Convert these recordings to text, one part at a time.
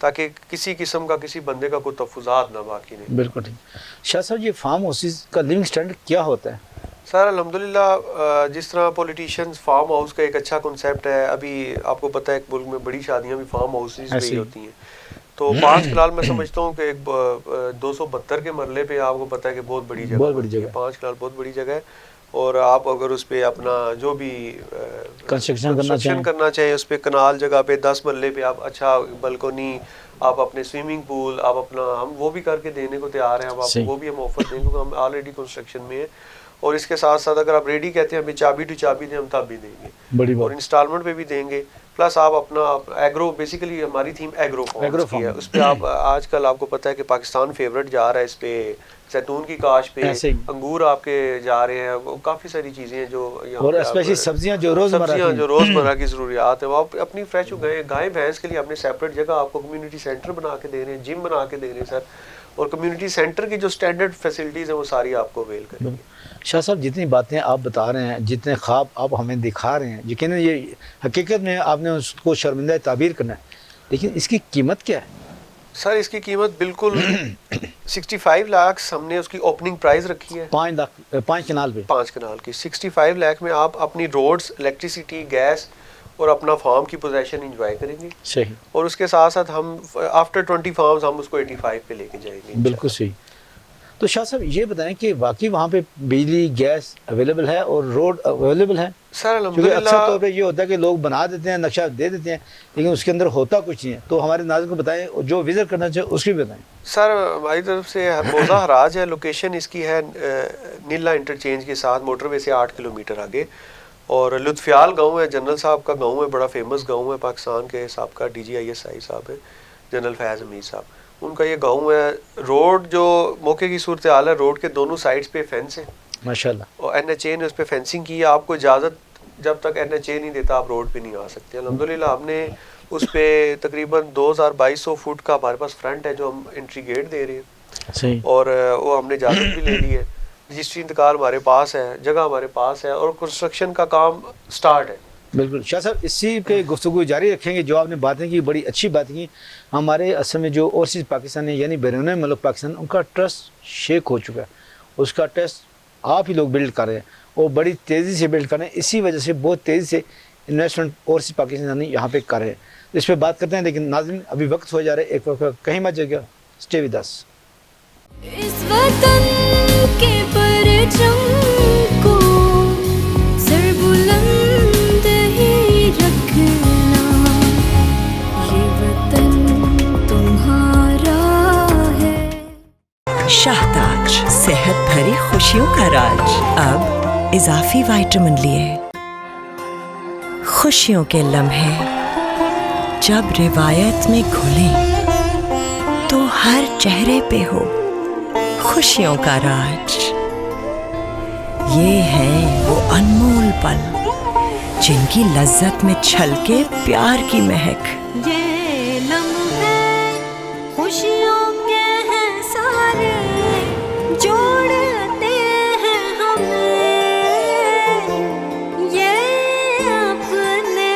تاکہ کسی قسم کا کسی بندے کا کوئی تحفظات نہ باقی نہیں. بالکل ٹھیک. شاہ صاحب یہ فارم ہاؤسز کا لیونگ اسٹینڈرڈ کیا ہوتا ہے؟ سر الحمدللہ جس طرح پولیٹیشینز فارم ہاؤس کا ایک اچھا کنسیپٹ ہے. ابھی آپ کو پتہ ہے ایک ملک میں بڑی شادیاں بھی فارم ہاؤسز میں ہی ہوتی ہیں. تو 5 کنال میں سمجھتا ہوں کہ ایک 272 کے مرلے پہ آپ کو پتہ ہے کہ بہت بڑی جگہ ہے. 5 کنال بہت بڑی جگہ ہے. اور آپ اگر اس پہ اپنا جو بھی کنسٹرکشن کرنا چاہیں اس پہ کنال جگہ پہ 10 مرلے پہ آپ اچھا بلکونی, آپ اپنے سوئمنگ پول, آپ اپنا, ہم وہ بھی کر کے دینے کو تیار ہیں. اب آپ کو وہ بھی ہم آفر دیں کیونکہ ہم آلریڈی کنسٹرکشن میں ہیں. اور اس کے ساتھ ساتھ اگر آپ ریڈی کہتے ہیں ہمیں چابی ٹو چابی دیں, ہم تب بھی دیں گے اور انسٹالمنٹ پہ بھی دیں گے. پلس آپ اپنا ایگرو, بیسیکلی ہماری تھیم ایگرو فارمز کی ہے. اس پہ آپ آج کل آپ کو پتہ ہے کہ پاکستان فیورٹ جا رہا ہے اس پہ, زیتون کی کاشت پہ, انگور آپ کے جا رہے ہیں, کافی ساری چیزیں ہیں جو اور اسپیشلی سبزیاں جو روزمرہ کی ضروریات ہیں. وہ آپ اپنی فریش گائے بھینس کے لیے اپنے سیپریٹ جگہ آپ کو کمیونٹی سینٹر بنا کے دے رہے ہیں, جم بنا کے دے رہے ہیں سر. اور کمیونٹی سینٹر کی جو اسٹینڈرڈ فیسلٹیز ہیں وہ ساری آپ کو اویل کریں گے. شاہ صاحب جتنی باتیں آپ بتا رہے ہیں, جتنے خواب آپ ہمیں دکھا رہے ہیں, یقیناً یہ حقیقت میں آپ نے اس کو شرمندہ تعبیر کرنا ہے, لیکن اس کی قیمت کیا ہے؟ سر اس کی قیمت بالکل 65 لاکھ ہم نے اس کی اوپننگ پرائز رکھی ہے. 5 کنال پہ 5 کنال کی 65 لاکھ میں آپ اپنی روڈز, الیکٹریسٹی, گیس اور اپنا فارم کی پوزیشن انجوائے کریں گے. صحیح. اور اس کے ساتھ ساتھ ہم آفٹر 20 فارمز ہم اس کو 85 پہ لے کے جائیں گے. بالکل صحیح. تو شاہ صاحب یہ بتائیں کہ واقعی وہاں پہ بجلی, گیس اویلیبل ہے اور روڈ اویلیبل ہے؟ سر الحمدللہ اکثر طور پہ یہ ہوتا ہے کہ لوگ بنا دیتے ہیں, نقشہ دے دیتے ہیں, لیکن اس کے اندر ہوتا کچھ نہیں ہے. تو ہمارے ناظرین کو بتائیں, جو وزٹ کرنا چاہے اس کی بھی بتائیں. سر ہماری طرف سے موزہ حراج ہے, لوکیشن اس کی ہے نیلا انٹرچینج کے ساتھ موٹر وے سے 8 کلومیٹر آگے. اور لطفیال گاؤں ہے, جنرل صاحب کا گاؤں ہے, بڑا فیمس گاؤں ہے پاکستان کے. سابقہ DGISI صاحب ہے جنرل فیض حمید صاحب, ان کا یہ گاؤں ہے. روڈ جو موقع کی صورتحال ہے, روڈ کے دونوں سائڈز پہ فینس ہے ماشاءاللہ, اور NHA نے اس پہ فینسنگ کی ہے. آپ کو اجازت جب تک NHA نہیں دیتا آپ روڈ پہ نہیں آ سکتے. الحمدللہ ہم نے اس پہ تقریباً 2200 فٹ کا ہمارے پاس فرنٹ ہے جو ہم انٹری گیٹ دے رہے ہیں. صحیح. اور وہ ہم نے اجازت بھی لے لی ہے, رجسٹری انتقال ہمارے پاس ہے, جگہ ہمارے پاس ہے, اور کنسٹرکشن کا کام سٹارٹ ہے. بالکل. شاہ صاحب اسی پہ گفتگو جاری رکھیں گے. جو آپ نے باتیں کی بڑی اچھی باتیں کی. ہمارے اصل میں جو اوورسیز پاکستان ہے یعنی بیرون ملک پاکستان, ان کا ٹرسٹ شیک ہو چکا ہے. اس کا ٹرسٹ آپ ہی لوگ بلڈ کر رہے ہیں اور بڑی تیزی سے بلڈ کر رہے ہیں. اسی وجہ سے بہت تیزی سے انویسٹمنٹ اوورسیز پاکستان یہاں پہ کر رہے ہیں. اس پہ بات کرتے ہیں, لیکن ناظرین ابھی وقت ہو جا رہا ہے ایک وقت, کہیں مت جائے گا, اسٹے ود اس. اس وطن کے پرچم کو سر بلند ہی رکھنا, یہ وطن تمہارا ہے. شاہتاج, صحت بھری خوشیوں کا راج. اب اضافی وائٹامن لیے. خوشیوں کے لمحے جب روایت میں گھلیں تو ہر چہرے پہ ہو خوشیوں کا راج. یہ ہیں وہ انمول پل جن کی لذت میں چھلکے پیار کی مہک. یہ لمحے خوشیوں کے ہیں سارے, جوڑتے ہیں ہمیں, یہ اپنے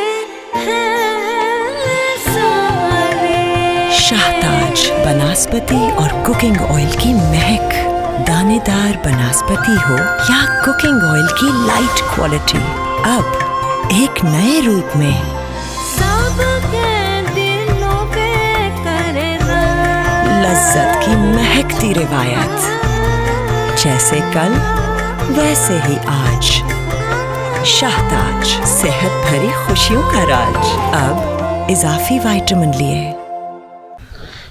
ہیں سارے. شاہتاج بناسپتی اور کوکنگ آئل کی مہک. دانے دار بناسپتی ہو یا کوکنگ آئل کی لائٹ کوالٹی, اب ایک نئے روپ میں. سب کے دلوں پہ کرے لذت کی مہکتی روایت, جیسے کل ویسے ہی آج. شاہتاج, صحت بھری خوشیوں کا راج. اب اضافی وائٹامن لیے.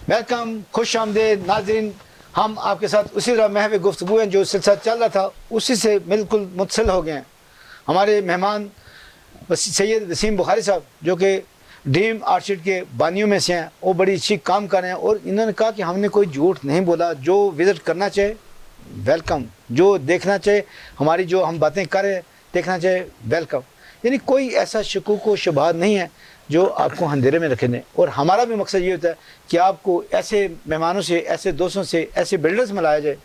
ویلکم, خوش آمدید ناظرین. ہم آپ کے ساتھ اسی طرح محو گفتگو ہیں جو سلسلہ چل رہا تھا اسی سے بالکل متصل ہو گئے ہیں. ہمارے مہمان سید وسیم بخاری صاحب جو کہ ڈریم آرچڈ کے بانیوں میں سے ہیں, وہ بڑی اچھی کام کر رہے ہیں. اور انہوں نے کہا کہ ہم نے کوئی جھوٹ نہیں بولا. جو وزٹ کرنا چاہے ویلکم, جو دیکھنا چاہے ہماری جو ہم باتیں کر رہے ہیں دیکھنا چاہے ویلکم. یعنی کوئی ایسا شکوک و شبہات نہیں ہے جو آپ کو اندھیرے میں رکھے دیں. اور ہمارا بھی مقصد یہ ہوتا ہے کہ آپ کو ایسے مہمانوں سے, ایسے دوستوں سے, ایسے بلڈرز میں لایا جائے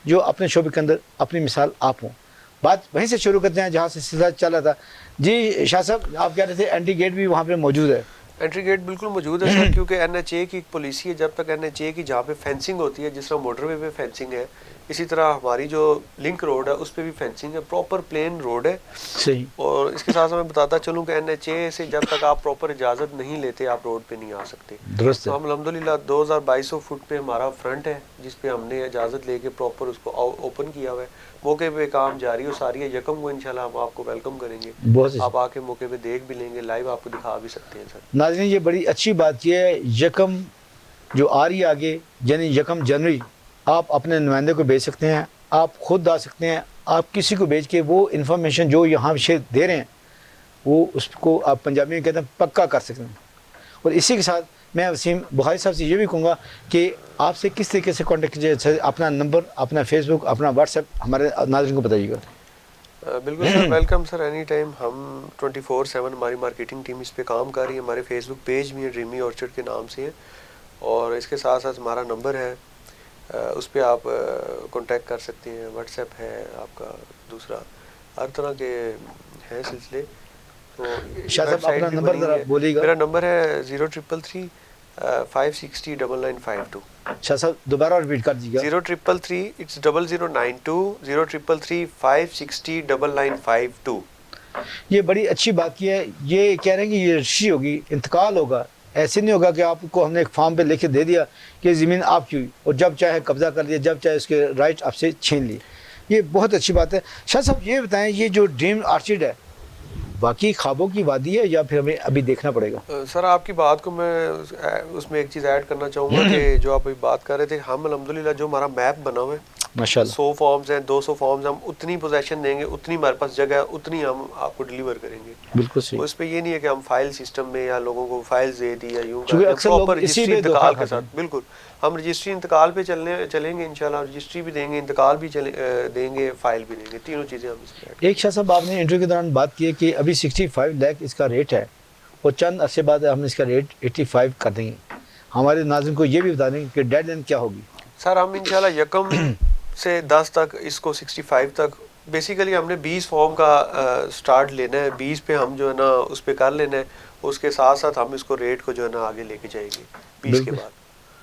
جو اپنے شعبے کے اندر اپنی مثال آپ ہوں. بات وہیں سے شروع کرتے ہیں جہاں سے سلسلہ چل رہا تھا. جی شاہ صاحب, آپ کہہ رہے تھے اینٹی گیٹ بھی وہاں پہ موجود ہے. انٹری گیٹ بالکل موجود ہے سر، کیونکہ این ایچ اے کی ایک پالیسی ہے، جب تک این ایچ اے کی جہاں پہ فینسنگ ہوتی ہے، جس طرح موٹر وے پہ فینسنگ ہے، اسی طرح ہماری جو لنک روڈ ہے اس پہ بھی فینسنگ ہے، پراپر پلین روڈ ہے. صحیح. اور اس کے ساتھ میں بتاتا چلوں کہ این ایچ اے سے جب تک آپ پراپر اجازت نہیں لیتے آپ روڈ پہ نہیں آ سکتے. درست ہے. تو ہم الحمدللہ 2200 فٹ پہ ہمارا فرنٹ ہے، جس پہ ہم نے اجازت لے کے پراپر اس کو اوپن کیا ہوا ہے. موقع پہ کام جاری و ساری ہے. یکم کو انشاءاللہ ہم آپ کو ویلکم کریں گے، بہت آپ آ کے موقع پہ دیکھ بھی لیں گے، لائیو آپ کو دکھا بھی سکتے ہیں سر. ناظرین یہ بڑی اچھی بات یہ ہے، یکم جو آ رہی ہے آگے یعنی یکم جنوری، آپ اپنے نمائندے کو بھیج سکتے ہیں، آپ خود آ سکتے ہیں، آپ کسی کو بھیج کے وہ انفارمیشن جو یہاں سے دے رہے ہیں وہ اس کو آپ پنجابی میں کہتے ہیں پکا کر سکتے ہیں. اور اسی کے ساتھ میں وسیم بخاری صاحب سے یہ بھی کہوں گا کہ آپ سے کس طریقے سے کانٹیکٹ کیجیے، اپنا نمبر، اپنا فیس بک، اپنا واٹس ایپ ہمارے ناظرین کو بتائیے گا. بالکل سر، ویلکم سر، اینی ٹائم. ہم 24/7 ہماری مارکیٹنگ ٹیم اس پہ کام کر رہی ہے. ہمارے فیس بک پیج بھی ہے ڈریمی آرچرڈ کے نام سے ہے، اور اس کے ساتھ ساتھ ہمارا نمبر ہے، اس پہ آپ کانٹیکٹ کر سکتے ہیں. واٹس ایپ ہے آپ کا، دوسرا ہر طرح کے ہیں سلسلے. تو شاہ صاحب اپنا نمبر ذرا بولیے گا. میرا نمبر ہے 0333 560 9952. شاہ صاحب دوبارہ ریپیٹ کر دیجیے گا. 0333 it's 0092 0333 560 9952. یہ بڑی اچھی بات کی ہے. یہ کہہ رہے ہیں کہ یہ رشی ہوگی، انتقال ہوگا. ایسے نہیں ہوگا کہ آپ کو ہم نے ایک فارم پہ لکھ کے دے دیا کہ زمین آپ کی ہوئی اور جب چاہے قبضہ کر دیا، جب چاہے اس کے رائٹ آپ سے چھین لیے. یہ بہت اچھی بات ہے. شاہ صاحب یہ بتائیں، یہ جو ڈریم آرچرڈ ہے باقی خوابوں کی وادی ہے یا پھر ہمیں ابھی دیکھنا پڑے گا؟ سر آپ کی بات کو میں اس میں ایک چیز ایڈ کرنا چاہوں گا کہ جو آپ ابھی بات کر رہے تھے، ہم الحمدللہ جو ہمارا میپ بنا ہوا ہے، ماشاءاللہ 100 فارمز ہیں، 200 فارمز، ہم اتنی پوزیشن دیں گے، اتنی ہمارے پاس جگہ ہے، اتنی ہم آپ کو ڈیلیور کریں گے. بالکل صحیح. اس پہ یہ نہیں ہے کہ ہم فائل سسٹم میں یا لوگوں کو فائلز دے دی یا یوں کیونکہ اکثر لوگ پراپر اسی رجسٹری پہ دھوکہ انتقال کے کھاتے ساتھ. ہیں. بالکل ہم رجسٹری انتقال پہ چلیں گے انشاءاللہ، رجسٹری بھی دیں گے، انتقال بھی دیں گے، فائل بھی دیں گے، تینوں چیزیں ہم اس پہ. ایک شاہ صاحب آپ نے انٹرویو کے دوران بات کی ہے کہ ابھی 65 لاکھ اس کا ریٹ ہے اور چند عرصے بعد ہم اس کا ریٹ 85 کر دیں گے. ہمارے ناظرین کو یہ بھی بتا دیں کہ ڈیڈ لائن کیا ہوگی. سر ہم انشاءاللہ یکم سے 10 تک اس کو 65 تک بیسیکلی ہم نے 20 فارم کا سٹارٹ لینا ہے. 20 پہ ہم جو ہے نا اس پہ کر لینا ہے. اس کے ساتھ ساتھ ہم اس کو ریٹ کو جو ہے نا آگے لے کے جائیں گے 20 کے بعد،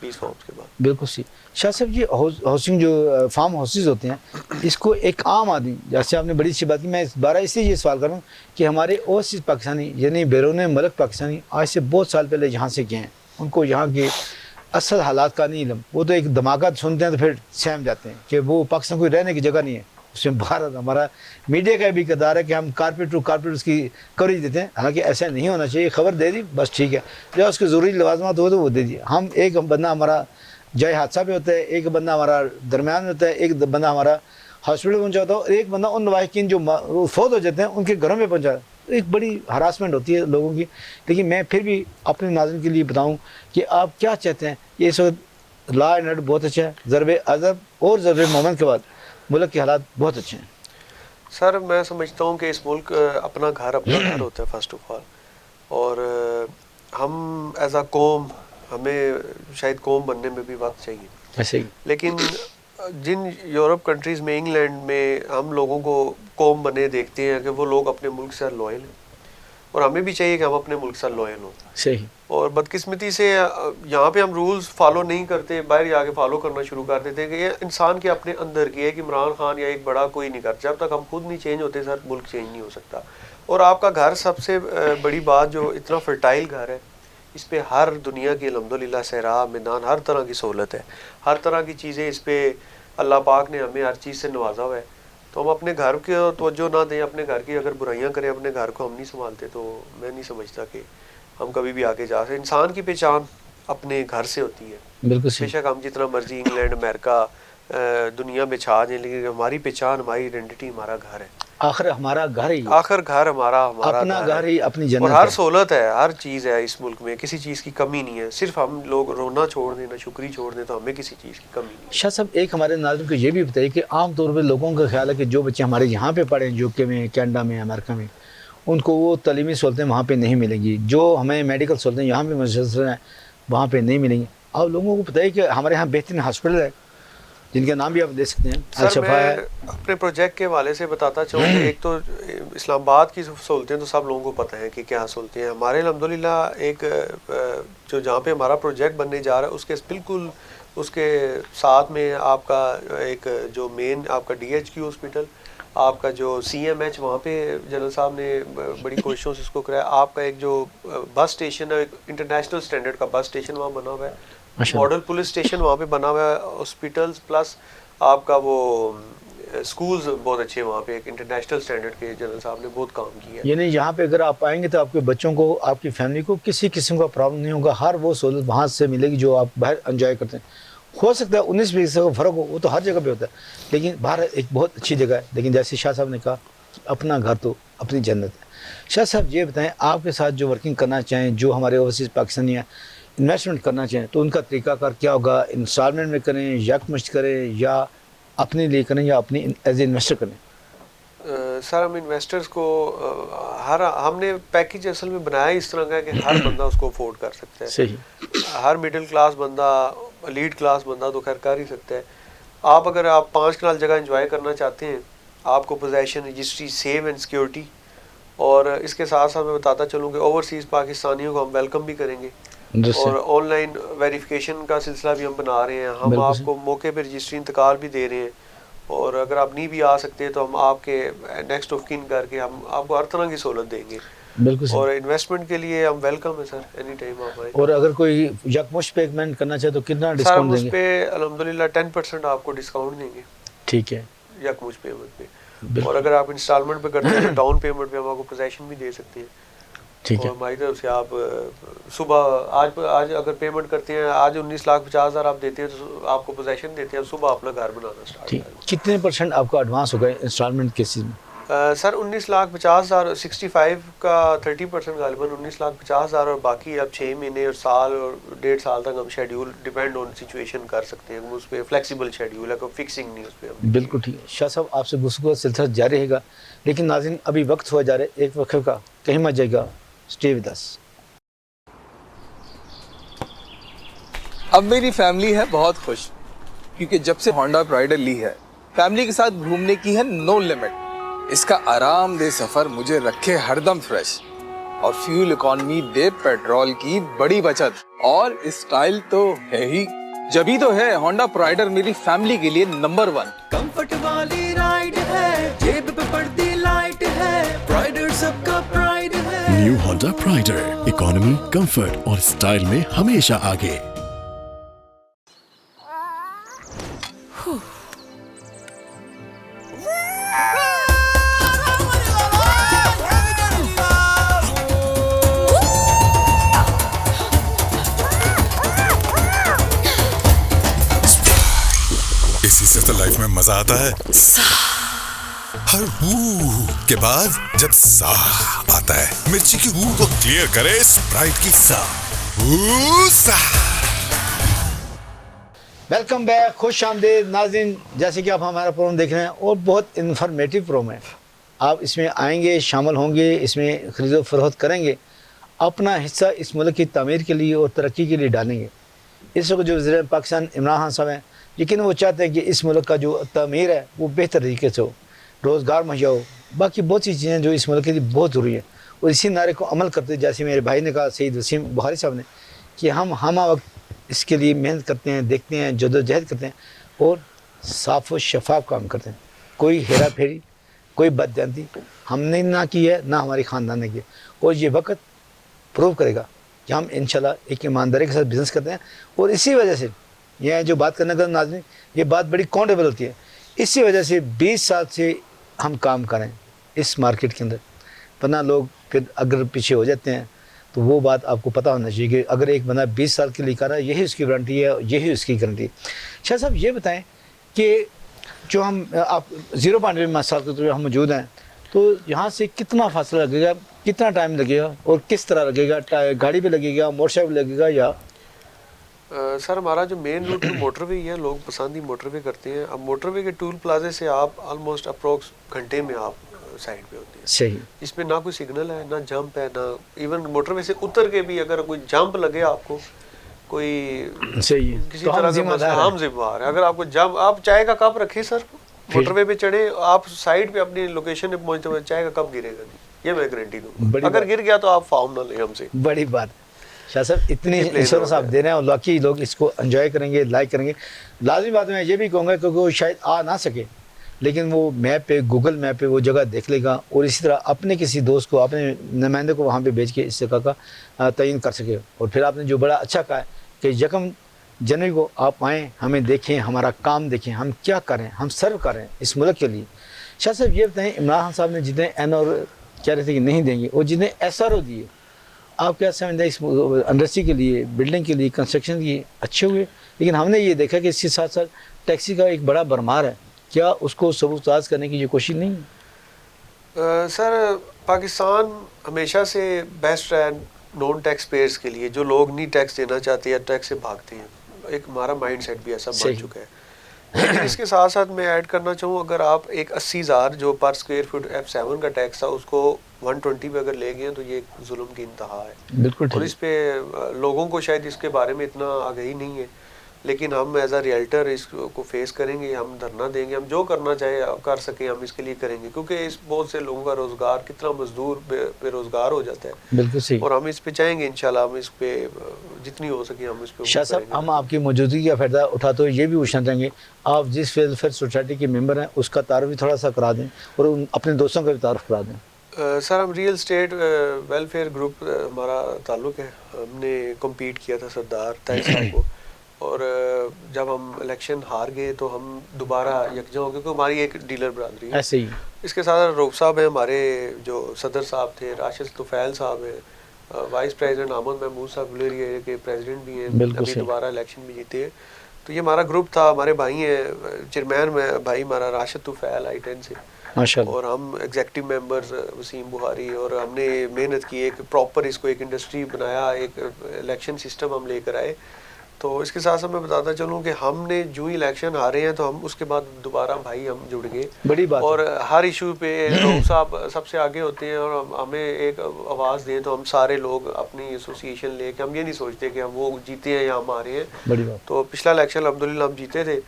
20 فارمز کے بعد. بالکل صحیح. شاہ صاحب یہ ہاؤسنگ جو فارم ہاؤسز ہوتے ہیں، اس کو ایک عام آدمی، جیسے آپ نے بڑی اچھی بات کی، میں بارہ اس لیے یہ سوال کروں کہ ہمارے اوورسیز پاکستانی یعنی بیرون ملک پاکستانی آج سے بہت سال پہلے یہاں سے گئے ہیں، ان کو یہاں کے اصل حالات کا نہیں علم. وہ تو ایک دھماکہ سنتے ہیں تو پھر سہم جاتے ہیں کہ وہ پاکستان کوئی رہنے کی جگہ نہیں ہے. اس میں بھارت ہمارا میڈیا کا بھی کردار ہے کہ ہم کارپیٹ ٹو کارپیٹ اس کی کوریج دیتے ہیں، حالانکہ ایسا نہیں ہونا چاہیے. خبر دے دی بس ٹھیک ہے، جو اس کے ضروری لوازمات ہو تو وہ دے دیے. ہم ایک بندہ ہمارا جائے حادثہ پہ ہوتا ہے، ایک بندہ ہمارا درمیان میں ہوتا ہے، ایک بندہ ہمارا ہاسپٹل پہنچا ہوتا ہے، اور ایک بندہ ان لواحقین جو فوت ہو جاتے ہیں ان کے گھروں میں پہنچا ہے. ایک بڑی ہراسمنٹ ہوتی ہے لوگوں کی. لیکن میں پھر بھی اپنے ناظرین کے لیے بتاؤں کہ آپ کیا چاہتے ہیں. یہ اس وقت لا اینڈ آرڈر بہت اچھا ہے، ضرب عضب اور ضرب مومنٹ کے بعد ملک کے حالات بہت اچھے ہیں. سر میں سمجھتا ہوں کہ اس ملک اپنا گھر ہوتا ہے فرسٹ آف آل، اور ہم ایز اے قوم، ہمیں شاید قوم بننے میں بھی وقت چاہیے. ایسے ہی لیکن جن یورپ کنٹریز میں، انگلینڈ میں، ہم لوگوں کو قوم بنے دیکھتے ہیں کہ وہ لوگ اپنے ملک سے لوئل ہیں، اور ہمیں بھی چاہیے کہ ہم اپنے ملک سے لوئل ہوں. صحیح. اور بدقسمتی سے یہاں پہ ہم رولز فالو نہیں کرتے، باہر جا کے فالو کرنا شروع کر دیتے ہیں کہ یہ انسان کے اپنے اندر کی ہے کہ عمران خان یا ایک بڑا کوئی نہیں کرتا. جب تک ہم خود نہیں چینج ہوتے سر، ملک چینج نہیں ہو سکتا. اور آپ کا گھر سب سے بڑی بات، جو اتنا فرٹائل گھر ہے، اس پہ ہر دنیا کی الحمدللہ صحرا میدان ہر طرح کی سہولت ہے، ہر طرح کی چیزیں اس پہ اللہ پاک نے ہمیں ہر چیز سے نوازا ہوا ہے. تو ہم اپنے گھر کی توجہ نہ دیں، اپنے گھر کی اگر برائیاں کریں، اپنے گھر کو ہم نہیں سنبھالتے، تو میں نہیں سمجھتا کہ ہم کبھی بھی آگے جا سکتے. انسان کی پہچان اپنے گھر سے ہوتی ہے. بالکل بے شک ہم جتنا مرضی انگلینڈ، امریکہ، دنیا میں چھا جائیں، لیکن ہماری پہچان، ہماری آئیڈینٹی ہمارا گھر ہے. آخر ہمارا گھر ہی، آخر گھر ہمارا اپنا گھر ہی اپنی جنت اور ہے. ہر سہولت ہے، ہر چیز ہے اس ملک میں، کسی چیز کی کمی نہیں ہے. صرف ہم لوگ رونا چھوڑ دیں، نہ شکری چھوڑ دیں، تو ہمیں کسی چیز کی کمی نہیں ہے. شاہ صاحب ایک ہمارے ناظرین کو یہ بھی بتائیے کہ عام طور پہ لوگوں کا خیال ہے کہ جو بچے ہمارے یہاں پہ پڑھے ہیں، UK میں، کینیڈا میں، امریکہ میں، ان کو وہ تعلیمی سہولتیں وہاں پہ نہیں ملیں گی. جو ہمیں میڈیکل سہولتیں یہاں پہ میسر ہیں وہاں پہ نہیں ملیں گی. آپ لوگوں کو بتائیے کہ ہمارے یہاں بہترین ہاسپٹل ہے جن کے نام بھی آپ دے سکتے ہیں. سر میں اپنے پروجیکٹ کے حوالے سے بتاتا چاہوں کہ ایک تو اسلام آباد کی سہولتیں تو سب لوگوں کو پتہ ہیں کہ کیا سہولتیں ہیں ہمارے الحمدللہ. ایک جو جہاں پہ ہمارا پروجیکٹ بننے جا رہا ہے اس کے بالکل اس کے ساتھ میں آپ کا ایک جو مین آپ کا DHQ ہاسپٹل, آپ کا جو CMH وہاں پہ جنرل صاحب نے بڑی کوششوں سے اس کو کرایا. آپ کا ایک جو بس اسٹیشن ہے, ایک انٹرنیشنل اسٹینڈرڈ کا بس اسٹیشن وہاں بنا ہوا ہے, ماڈل پولیس اسٹیشن وہاں پہ بنا ہوا ہے, ہاسپٹلس پلس آپ کا وہ اسکولز بہت اچھے وہاں پہ, ایک انٹرنیشنل اسٹینڈرڈ کے جنرل صاحب نے بہت کام کیا ہے. یعنی یہاں پہ اگر آپ آئیں گے تو آپ کے بچوں کو, آپ کی فیملی کو کسی قسم کا پرابلم نہیں ہوگا, ہر وہ سہولت وہاں سے ملے گی جو آپ باہر انجوائے کرتے ہیں. ہو سکتا ہے 19-20 کا فرق ہو, وہ تو ہر جگہ پہ ہوتا ہے, لیکن باہر ایک بہت اچھی جگہ ہے. لیکن جیسے شاہ صاحب نے کہا اپنا گھر تو اپنی جنت ہے. شاہ صاحب یہ بتائیں, آپ کے ساتھ جو ورکنگ کرنا چاہیں, جو ہمارے اوورسیز پاکستانی ہیں انویسٹمنٹ کرنا چاہیں, تو ان کا طریقہ کار کیا ہوگا؟ انسٹالمنٹ میں کریں, یکمشت کریں, یا اپنے لیے کریں, یا اپنی ایز اے انویسٹر کریں؟ سر ہم انویسٹرز کو ہم نے پیکیج اصل میں بنایا اس طرح کا ہے کہ ہر بندہ اس کو افورڈ کر سکتا ہے. صحیح. ہر مڈل کلاس بندہ, لیڈ کلاس بندہ تو خیر کر ہی سکتا ہے. آپ اگر آپ 5 کنال جگہ انجوائے کرنا چاہتے ہیں, آپ کو position, registry, save and security, اور اس کے ساتھ ساتھ میں بتاتا چلوں کہ اوورسیز پاکستانیوں کو ہم ویلکم بھی کریں گے, اور آن لائن ویریفیکیشن کا سلسلہ بھی ہم بنا رہے ہیں. ہم آپ کو موقع پہ رجسٹری انتقال بھی دے رہے ہیں, اور اگر آپ نہیں بھی آ سکتے تو ہم آپ کے نیکسٹ آف کن کر کے ہم آپ کو ہر طرح کی سہولت دیں گے. بالکل. اور انویسٹمنٹ کے لیے ہم ویلکم ہے سر, اینی ٹائم آپ آئیں. اور اگر کوئی یکمشت پیمنٹ کرنا چاہے تو کتنا سر ڈسکاؤنٹ ہم دیں اس گے؟ پہ الحمدللہ 10% آپ کو ڈسکاؤنٹ دیں گے. ٹھیک ہے. یکمشت پیمنٹ پہ, اور اگر آپ انسٹالمنٹ پہ کرتے ہیں تو ڈاؤن پیمنٹ پہ ہم آپ کو پوزیشن بھی دے سکتے ہیں. ٹھیک ہے. اور ہماری طرف سے آپ صبح آج اگر پیمنٹ کرتے ہیں, آج 19,50,000 آپ دیتے ہیں تو آپ کو پوزیشن دیتے ہیں, صبح اپنا گھر بنانا اسٹارٹ ٹھیک. کریں. کتنے پرسنٹ آپ کا ایڈوانس ہوگا انسٹالمنٹ کیسز میں؟ سر 19,50,000 65 کا 30% غالباً 19,50,000, اور باقی اب 6 مہینے اور سال اور 1.5 سال تک ہم شیڈیول ڈیپینڈ آن سچویشن کر سکتے ہیں. اس پہ فلیکسیبل شیڈیول ہے, کوئی فکسنگ نہیں اس پہ. بالکل ٹھیک ہے. شاہ صاحب آپ سے گفتگو کا سلسلہ جاری رہے گا, لیکن ناظرین ابھی وقت ہوا جا رہا ہے ایک وقفے کا, کہیں مت جائے گا, اسٹے ود اس. اب میری فیملی ہے بہت خوش, کیونکہ جب سے ہونڈا پرائڈر لی ہے فیملی کے ساتھ گھومنے کی ہے نو لمٹ. اس کا آرام دہ سفر مجھے رکھے ہر دم فریش, اور فیول اکانومی دے پیٹرول کی بڑی بچت, اور اسٹائل تو ہے ہی. جبھی تو ہے ہونڈا پرائڈر میری فیملی کے لیے نمبر 1. کمفرٹ والی رائڈ ہے, جیب پہ پڑتی لائٹ ہے, پرائڈر سب کا پرائڈ ہے. نیو ہونڈا پرائڈر, اکانومی, کمفرٹ اور اسٹائل میں ہمیشہ آگے. اسی سے تو لائف میں مزہ آتا ہے. ہر ہو کے بعد جب سا آتا ہے, مرچی کی ہو کو کلیئر کرے اسپرائٹ کی سا. ویلکم بیک, خوش آمدید ناظرین. جیسے کہ آپ ہمارا پروگرام دیکھ رہے ہیں, اور بہت انفارمیٹیو پروگرام ہے. آپ اس میں آئیں گے, شامل ہوں گے, اس میں خرید و فروخت کریں گے, اپنا حصہ اس ملک کی تعمیر کے لیے اور ترقی کے لیے ڈالیں گے. اس وقت جو وزیر پاکستان عمران خان صاحب ہیں, لیکن وہ چاہتے ہیں کہ اس ملک کا جو تعمیر ہے وہ بہتر طریقے سے ہو, روزگار مہیا ہو, باقی بہت سی چیزیں جو اس ملک کے لیے بہت ضروری ہیں. اور اسی نعرے کو عمل کرتے, جیسے میرے بھائی نے کہا, سید وسیم بخاری صاحب نے, کہ ہم وقت اس کے لیے محنت کرتے ہیں, دیکھتے ہیں, جدوجہد کرتے ہیں, اور صاف و شفاف کام کرتے ہیں. کوئی ہیرا پھیری, کوئی بددیانتی ہم نے نہ کی ہے, نہ ہماری خاندان نے کی ہے. اور یہ وقت پروو کرے گا کہ ہم انشاءاللہ ایک ایمانداری کے ساتھ بزنس کرتے ہیں. اور اسی وجہ سے یہ جو بات کرنے کا ناظرین, یہ بات بڑی کاؤنٹیبل ہوتی ہے. اسی وجہ سے 20 سال سے ہم کام کریں اس مارکیٹ کے اندر, ورنہ لوگ پھر اگر پیچھے ہو جاتے ہیں تو وہ بات آپ کو پتہ ہونا چاہیے کہ اگر ایک بندہ 20 سال کے لیے کر رہا ہے, یہی اس کی وارنٹی ہے, یہی اس کی گارنٹی ہے. شاہ صاحب یہ بتائیں کہ جو ہم آپ 0.2 سال کے ہم موجود ہیں, تو یہاں سے کتنا فاصلہ لگے گا, کتنا ٹائم لگے گا, اور کس طرح لگے گا؟ گاڑی پہ لگے گا, موٹر سائیکل لگے گا, یا سر ہمارا جو مین روٹ موٹر وے ہے, لوگ پسند ہی موٹر وے کرتے ہیں. اب موٹر وے کے ٹول پلازے سے آپ آلموسٹ اپروکس گھنٹے میں آپ سائڈ پہ ہوتے ہیں. صحیح. اس میں نہ کوئی سگنل ہے, نہ جمپ ہے, نہ ایون موٹر وے سے اتر کے بھی اگر کوئی جمپ لگے آپ کو, کوئی صحیح ہے, کسی طرح کا ہم ذمہ دار ہے. اگر آپ کو جمپ, آپ چائے کا کپ رکھیں سر, موٹر وے پہ چڑھے, آپ سائڈ پہ اپنی لوکیشن پہ پہنچتے ہوئے چاہے گا کب گرے گا نہیں, یہ میں گارنٹی دوں گا. اگر گر گیا تو آپ فارم نہ لیں ہم سے. بڑی بات. شاہ صاحب اتنی انشورنس آپ دے رہے ہیں اور باقی لوگ اس کو انجوائے کریں گے, لائک کریں گے. لازمی بات میں یہ بھی کہوں گا کیونکہ وہ شاید آ نہ سکے, لیکن وہ میپ پہ, گوگل میپ پہ وہ جگہ دیکھ لے گا, اور اسی طرح اپنے کسی دوست کو, اپنے نمائندے کو وہاں پہ بھیج کے اس جگہ کا تعین کر سکے. اور پھر آپ نے جو بڑا اچھا کہا ہے کہ 1 جنوری کو آپ آئیں, ہمیں دیکھیں, ہمارا کام دیکھیں, ہم کیا کریں, ہم سرو کریں اس ملک کے لیے. شاہ صاحب یہ بتائیں, عمران خان صاحب نے جتنے این اور کہہ رہے تھے کہ نہیں دیں گے, اور جتنے ایس آر او دیے, آپ کیا سمجھتے ہیں اس انڈسٹری کے لیے, بلڈنگ کے لیے, کنسٹرکشن کے لیے اچھے ہوئے؟ لیکن ہم نے یہ دیکھا کہ اس کے ساتھ ساتھ ٹیکسی کا ایک بڑا بھرمار ہے, کیا اس کو سبوتاز کرنے کی یہ کوشش نہیں ہے؟ سر پاکستان ہمیشہ سے بیسٹ ہے نان ٹیکس پیئرس کے لیے, جو لوگ نہیں ٹیکس دینا چاہتے یا ٹیکس سے بھاگتے ہیں. ایک ہمارا مائنڈ سیٹ بھی ایسا بن چکا ہے. لیکن اس کے ساتھ ساتھ میں ایڈ کرنا چاہوں, اگر آپ ایک 80,000 جو پر اسکوائر فٹ F7 کا ٹیکس تھا اس کو 120 پہ اگر لے گئے تو یہ ایک ظلم کی انتہا ہے. بالکل. اور اس پہ لوگوں کو شاید اس کے بارے میں اتنا آگہی نہیں ہے, لیکن ہم ایز اے ریئلٹر اس کو فیس کریں گے, ہم دھرنا دیں گے, ہم جو کرنا چاہے کر سکیں ہم اس کے لیے کریں گے, کیونکہ اس بہت سے لوگوں کا روزگار, کتنا مزدور بے روزگار ہو جاتا ہے. بالکل صحیح. اور ہم اس پہ چاہیں گے انشاءاللہ, ہم اس پہ جتنی ہو سکے ہم اس پہ. شاہ صاحب ہم آپ کی موجودگی کا فائدہ اٹھاتے ہوئے یہ بھی پوچھنا چاہیں گے, آپ جس ویلفیئر سوسائٹی کے ممبر ہیں اس کا تعارف بھی تھوڑا سا کرا دیں, اور اپنے دوستوں کا بھی تعارف کرا دیں. سر ہم ریئل اسٹیٹ ویلفیئر گروپ ہمارا تعلق ہے. ہم نے کمپیٹ کیا تھا سردار طاہر صاحب کو, اور جب ہم الیکشن ہار گئے تو ہم دوبارہ یکجا ہو گئے, کیونکہ ہماری ایک ڈیلر برادری ہے. ایسے ہی اس کے ساتھ روف صاحب ہیں ہمارے جو صدر صاحب تھے, راشد طفیل صاحب ہیں, وائس پریزیڈنٹ احمد محمود صاحب گلیری کے پریزیڈنٹ بھی ہیں, ابھی دوبارہ الیکشن بھی جیتے ہیں. تو یہ ہمارا گروپ تھا, ہمارے بھائی ہیں, چیئرمین میں بھائی ہمارا راشد طفیل I-10 سے, اور ہم ایگزیکٹو ممبرز وسیم بخاری, اور ہم نے محنت کی, ایک پراپر اس کو ایک انڈسٹری بنایا, ایک الیکشن سسٹم ہم لے کر آئے. تو اس کے ساتھ ساتھ میں بتاتا چلوں کہ ہم نے جو ہی الیکشن ہارے ہیں تو ہم اس کے بعد دوبارہ بھائی ہم جڑ گئے. بڑی بات. اور ہر ایشو پہ لوگ صاحب سب سے آگے ہوتے ہیں, اور ہمیں ایک آواز دیں تو ہم سارے لوگ اپنی ایسوسیشن لے کے, ہم یہ نہیں سوچتے کہ ہم وہ جیتے ہیں یا ہم ہارے ہیں. بڑی بات. تو پچھلا الیکشن الحمدللہ ہم جیتے تھے,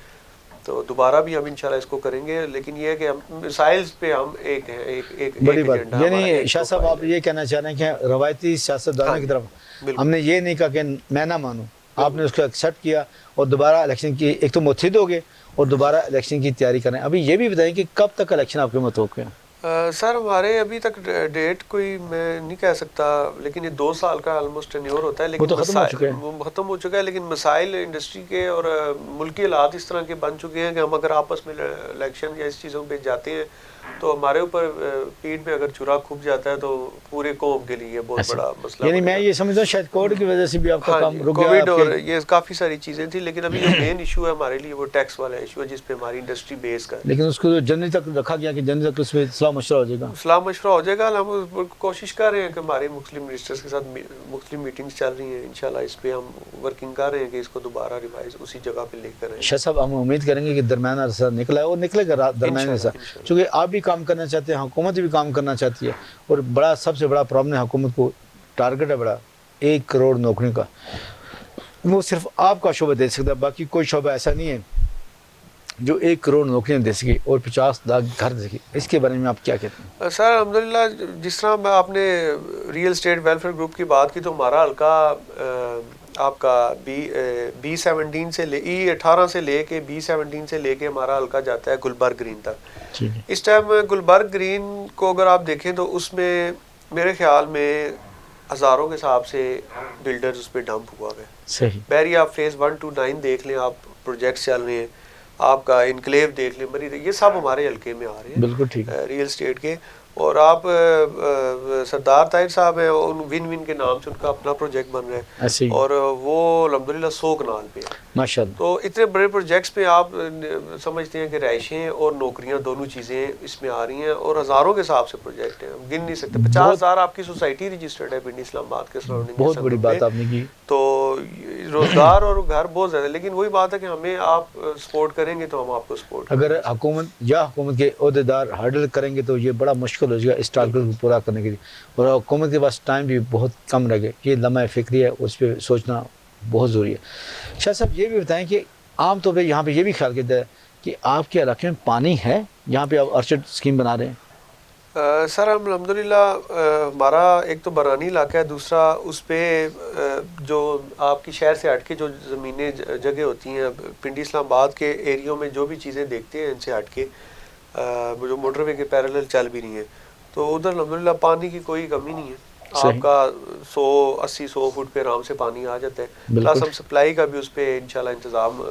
تو دوبارہ بھی ہم انشاءاللہ اس کو کریں گے. لیکن یہ ہے کہ ہم مسائلز پہ ہم ایک ہیں, ایک بڑی بات. یعنی شاہ صاحب آپ یہ کہنا چاہ رہے ہیں کہ روایتی سیاستدانوں کی طرف ہم نے یہ نہیں کہا کہ میں نہ مانوں, آپ نے اس کو ایکسیپٹ کیا اور دوبارہ الیکشن کی ایک تو متحد ہو گئے اور دوبارہ الیکشن کی تیاری کریں. ابھی یہ بھی بتائیں کہ کب تک الیکشن آپ کے متوقع ہیں؟ سر ہمارے ابھی تک ڈیٹ کوئی میں نہیں کہہ سکتا, لیکن یہ 2 سال کا آلموسٹ ٹینیور ہوتا ہے. لیکن وہ تو ختم ہو چکا ہے, لیکن مسائل انڈسٹری کے اور ملکی حالات اس طرح کے بن چکے ہیں کہ ہم اگر آپس میں الیکشن یا اس چیزوں پہ جاتے ہیں تو ہمارے اوپر پیٹ میں اگر چرا کھپ جاتا ہے تو پورے قوم کے لیے بہت بڑا مسئلہ. یعنی میں یہ سمجھتا ہوں شاید کووڈ کی وجہ سے بھی آپ کا کام رک گیا, کووڈ اور یہ کافی ساری چیزیں تھیں. لیکن ابھی جو مین ایشو ہے ہمارے لیے وہ ٹیکس والا ایشو ہے, جس پہ ہماری انڈسٹری بیس کا ہے. لیکن اس کو جنوری تک رکھا گیا کہ جنوری تک اس میں صلاح مشورہ ہو جائے گا. صلاح مشورہ ہو جائے گا. ہم کوشش کر رہے ہیں کہ ہمارے مسلم منسٹرز کے ساتھ مختلف میٹنگز چل رہی ہیں, انشاءاللہ اس پہ ہم ورکنگ کر رہے ہیں کہ اس کو دوبارہ ریوائز اسی جگہ پہ لے کر آئیں. شاہ صاحب ہم امید کریں گے کہ درمیانہ عرصہ نکلا ہے اور نکلے گا درمیانہ عرصہ, چونکہ آپ بھی کام کرنا چاہتے ہیں, حکومت بھی کام کرنا چاہتی ہے, اور بڑا سب سے بڑا پرابلم ہے حکومت کو ٹارگٹ ہے بڑا 1 کروڑ نوکری کا, وہ صرف آپ کا شعبہ دے سکتا ہے, باقی کوئی شعبہ ایسا نہیں ہے جو 1 کروڑ نوکریاں دے سکے اور 50 لاکھ گھر دے سکے. اس کے بارے میں آپ کیا کہتے ہیں؟ سر الحمدللہ جس طرح میں آپ نے ریئل اسٹیٹ ویلفیئر گروپ کی بات کی, تو ہمارا حلقہ آپ کا B17 سے E18 سے لے کے B17 سے لے کے ہمارا حلقہ جاتا ہے گلبرگ گرین تک. اس ٹائم گلبرگ گرین کو اگر آپ دیکھیں تو اس میں میرے خیال میں ہزاروں کے حساب سے بلڈرز اس پہ ڈمپ ہوا گئے. صحیح. بحری آپ فیز 1 to 9 دیکھ لیں, آپ پروجیکٹس چل رہے ہیں, آپ کا انکلیو دیکھ لیں, مری, یہ سب ہمارے حلقے میں آ رہے ہیں. بالکل ٹھیک. ریئل اسٹیٹ کے. اور آپ سردار طاہر صاحب ہیں, ون ون کے نام سے ان کا اپنا پروجیکٹ بن رہا ہے, اور وہ الحمدللہ 100 کنال پہ ہے ماشاءاللہ. تو اتنے بڑے پروجیکٹس پہ آپ سمجھتے ہیں کہ رہائشیں اور نوکریاں دونوں چیزیں اس میں آ رہی ہیں, اور ہزاروں کے حساب سے پروجیکٹ ہیں, ہم گن نہیں سکتے. 50,000 آپ کی سوسائٹی رجسٹرڈ ہے پنڈی اسلام آباد کے سراؤنڈنگ. بہت بڑی بات آپ نے کی. تو روزگار اور گھر بہت زیادہ, لیکن وہی بات ہے کہ ہمیں آپ سپورٹ کریں گے تو ہم آپ کو سپورٹ. اگر حکومت یا حکومت کے عہدیدار ہارڈل کریں گے تو یہ بڑا مشکل ہو جائے گا اس ٹارگٹ کو پورا کرنے کے لیے, اور حکومت کے پاس ٹائم بھی بہت کم رہ گیا. یہ لمحہ فکری ہے, اس پہ سوچنا بہت ضروری ہے. شاہ صاحب یہ بھی بتائیں کہ عام طور پہ یہاں پہ یہ بھی خیال کرتا ہے کہ آپ کے علاقے میں پانی ہے جہاں پہ آپ آرچرڈ اسکیم بنا رہے ہیں؟ سر ہم الحمدللہ ہمارا ایک تو برانی علاقہ ہے، دوسرا اس پہ جو آپ کی شہر سے ہٹ کے جو زمینیں جگہ ہوتی ہیں، پنڈی اسلام آباد کے ایریوں میں جو بھی چیزیں دیکھتے ہیں ان سے ہٹ کے جو موٹر وے کے پیرالل چل بھی رہی ہیں، تو ادھر الحمدللہ پانی کی کوئی کمی نہیں ہے. آپ کا 180-100 فٹ پہ آرام سے پانی آ جاتا ہے. پلس ہم سپلائی کا بھی اس پہ انشاءاللہ انتظام،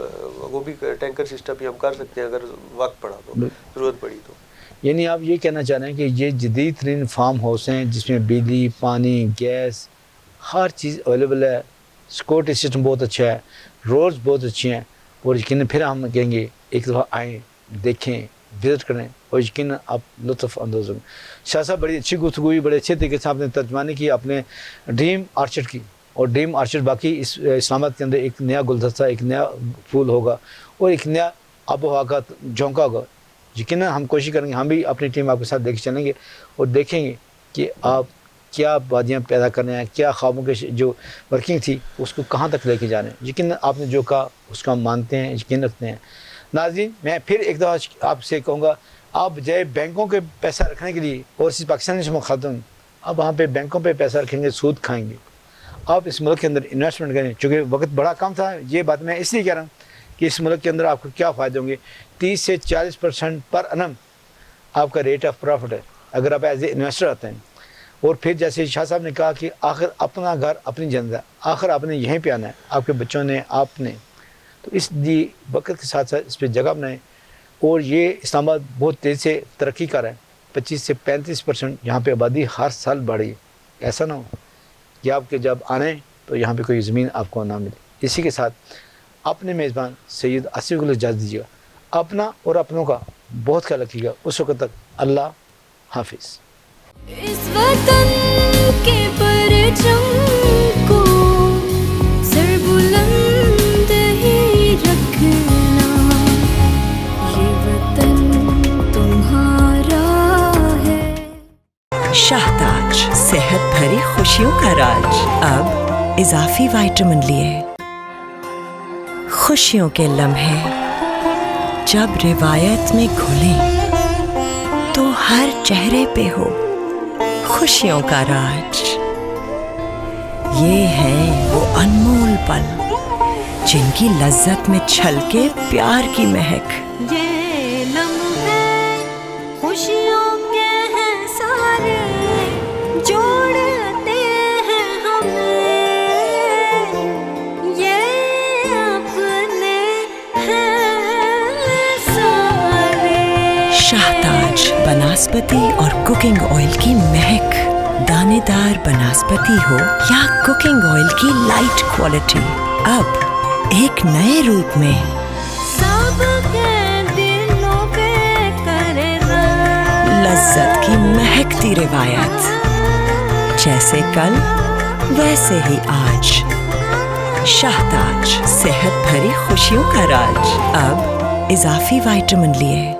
وہ بھی ٹینکر سسٹم بھی ہم کر سکتے ہیں اگر وقت پڑا تو، ضرورت پڑی تو. یعنی آپ یہ کہنا چاہ رہے ہیں کہ یہ جدید ترین فارم ہاؤس ہیں جس میں بجلی، پانی، گیس، ہر چیز اویلیبل ہے، سیکورٹی سسٹم بہت اچھا ہے، روڈز بہت اچھی ہیں، اور یقیناً پھر ہم کہیں گے ایک دفعہ آئیں، دیکھیں، وزٹ کریں، اور یقیناً آپ لطف اندوز ہوں. شاہ صاحب بڑی اچھی گفتگو ہوئی، بڑے اچھے طریقے سے آپ نے ترجمانی کی اپنے ڈریم آرچرڈ کی. اور ڈریم آرچرڈ باقی اس اسلام آباد کے اندر ایک نیا گلدستہ، ایک نیا پھول ہوگا اور ایک نیا آب و ہوا کا جھونکا ہوگا. یقیناً ہم کوشش کریں گے، ہم بھی اپنی ٹیم آپ کے ساتھ دیکھ چلیں گے اور دیکھیں گے کہ آپ کیا بادیاں پیدا کر رہے ہیں، کیا خوابوں کے جو ورکنگ تھی اس کو کہاں تک لے کے جا رہے ہیں. یقیناً آپ نے جو کہا اس کا ہم مانتے ہیں، یقین رکھتے ہیں. ناظرین، میں پھر ایک دفعہ آپ سے کہوں گا، آپ بجائے بینکوں کے پیسہ رکھنے کے لیے، اور اس پاکستان سے مخاطب ہوں، آپ وہاں پہ بینکوں پہ پیسہ رکھیں گے، سود کھائیں گے. آپ اس ملک کے اندر انویسٹمنٹ کریں. چونکہ وقت بڑا کم تھا، یہ بات میں اس لیے کہہ رہا ہوں کہ اس ملک کے اندر آپ کو کیا فائدے ہوں گے. 30 سے 40% پر انم آپ کا ریٹ آف پروفٹ ہے اگر آپ ایز اے انویسٹر آتے ہیں. اور پھر جیسے شاہ صاحب نے کہا کہ آخر اپنا گھر اپنی جنت، آخر آپ نے یہیں پہ آنا ہے، آپ کے بچوں نے، آپ نے. تو اس لیے وقت کے ساتھ ساتھ اس پہ جگہ بنائیں. اور یہ اسلام آباد بہت تیز سے ترقی کر رہا ہے، 25 سے 35% یہاں پہ آبادی ہر سال بڑھ رہی ہے. ایسا نہ ہو کہ آپ کے جب آنے تو یہاں پہ کوئی زمین آپ کو نہ ملے. اسی کے ساتھ اپنے میزبان سید آصف کو اجازت دیجیے گا. اپنا اور اپنوں کا بہت خیال رکھیے گا. اس وقت تک اللہ حافظ. اس وطن کے پرچم کو سر بلند ہی رکھنا، یہ وطن تمہارا ہے. شاہ تاج، صحت بھری خوشیوں کا راج، اب اضافی وائٹامن لیے. خوشیوں کے لمحے جب روایت میں گھلیں تو ہر چہرے پہ ہو خوشیوں کا راج. یہ ہیں وہ انمول پل جن کی لذت میں چھلکے پیار کی مہک. یہ لمحے خوشیوں کے ہیں سارے، جوڑتے ہیں ہمیں، یہ اپنے ہیں سارے. شاہ تاج بناسپتی اور کوکنگ آئل کی مہک. دانے دار بناسپتی ہو یا کوکنگ آئل کی لائٹ کوالٹی، اب ایک نئے روپ میں. سب کے دلوں پہ کرے راج. لذت کی مہکتی روایت، جیسے کل ویسے ہی آج. شاہ تاج، صحت بھری خوشیوں کا راج، اب اضافی وائٹامن لیے.